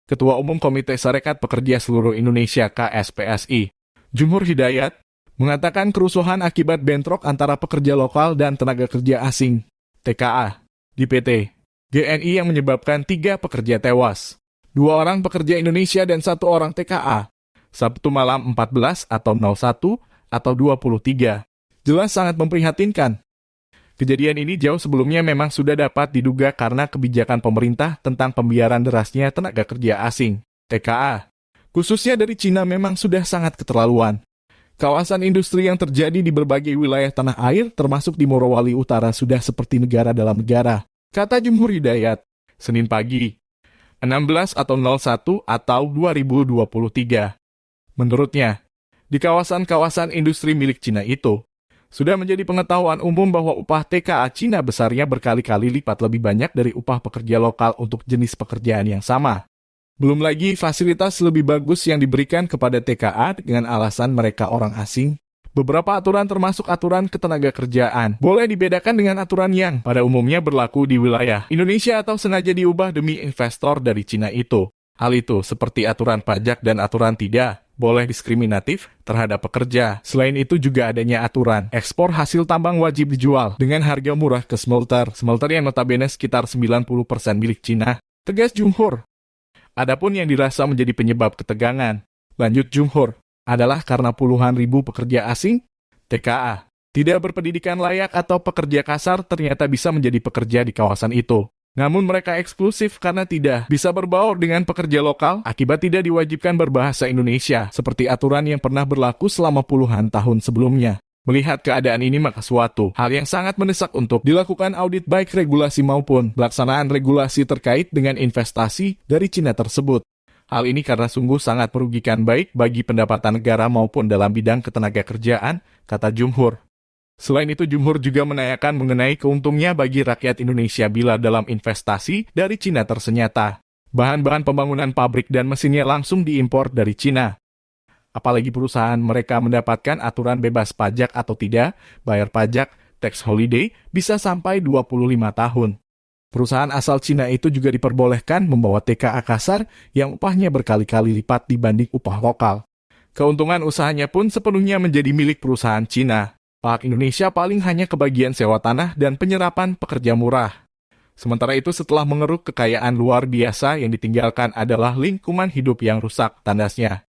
Ketua Umum Komite Serikat Pekerja Seluruh Indonesia KSPSI, Jumhur Hidayat, mengatakan kerusuhan akibat bentrok antara pekerja lokal dan tenaga kerja asing, TKA, di PT GNI yang menyebabkan 3 pekerja tewas, 2 orang pekerja Indonesia dan 1 orang TKA, Sabtu malam 14 atau 01 atau 23. Jelas sangat memprihatinkan. Kejadian ini jauh sebelumnya memang sudah dapat diduga karena kebijakan pemerintah tentang pembiaran derasnya tenaga kerja asing, TKA. Khususnya dari Cina memang sudah sangat keterlaluan. Kawasan industri yang terjadi di berbagai wilayah tanah air, termasuk di Morowali Utara, sudah seperti negara dalam negara, kata Jumhur Hidayat, Senin pagi, 16 atau 01 atau 2023. Menurutnya, di kawasan-kawasan industri milik Cina itu, sudah menjadi pengetahuan umum bahwa upah TKA Cina besarnya berkali-kali lipat lebih banyak dari upah pekerja lokal untuk jenis pekerjaan yang sama. Belum lagi fasilitas lebih bagus yang diberikan kepada TKA dengan alasan mereka orang asing. Beberapa aturan termasuk aturan ketenagakerjaan boleh dibedakan dengan aturan yang pada umumnya berlaku di wilayah Indonesia atau sengaja diubah demi investor dari Cina itu. Hal itu seperti aturan pajak dan aturan tidak boleh diskriminatif terhadap pekerja. Selain itu juga adanya aturan ekspor hasil tambang wajib dijual dengan harga murah ke smelter yang notabene sekitar 90% milik Cina, tegas Jumhur. Adapun yang dirasa menjadi penyebab ketegangan, lanjut Jumhur, adalah karena puluhan ribu pekerja asing, TKA, tidak berpendidikan layak atau pekerja kasar ternyata bisa menjadi pekerja di kawasan itu. Namun mereka eksklusif karena tidak bisa berbaur dengan pekerja lokal akibat tidak diwajibkan berbahasa Indonesia seperti aturan yang pernah berlaku selama puluhan tahun sebelumnya. Melihat keadaan ini maka suatu hal yang sangat mendesak untuk dilakukan audit baik regulasi maupun pelaksanaan regulasi terkait dengan investasi dari Cina tersebut. Hal ini karena sungguh sangat merugikan baik bagi pendapatan negara maupun dalam bidang ketenagakerjaan, kata Jumhur. Selain itu, Jumhur juga menanyakan mengenai keuntungnya bagi rakyat Indonesia bila dalam investasi dari Cina tersenyata bahan-bahan pembangunan pabrik dan mesinnya langsung diimpor dari Cina. Apalagi perusahaan mereka mendapatkan aturan bebas pajak atau tidak, bayar pajak, tax holiday, bisa sampai 25 tahun. Perusahaan asal Cina itu juga diperbolehkan membawa TKA kasar yang upahnya berkali-kali lipat dibanding upah lokal. Keuntungan usahanya pun sepenuhnya menjadi milik perusahaan Cina. Pihak Indonesia paling hanya kebagian sewa tanah dan penyerapan pekerja murah. Sementara itu setelah mengeruk kekayaan luar biasa yang ditinggalkan adalah lingkungan hidup yang rusak, tandasnya.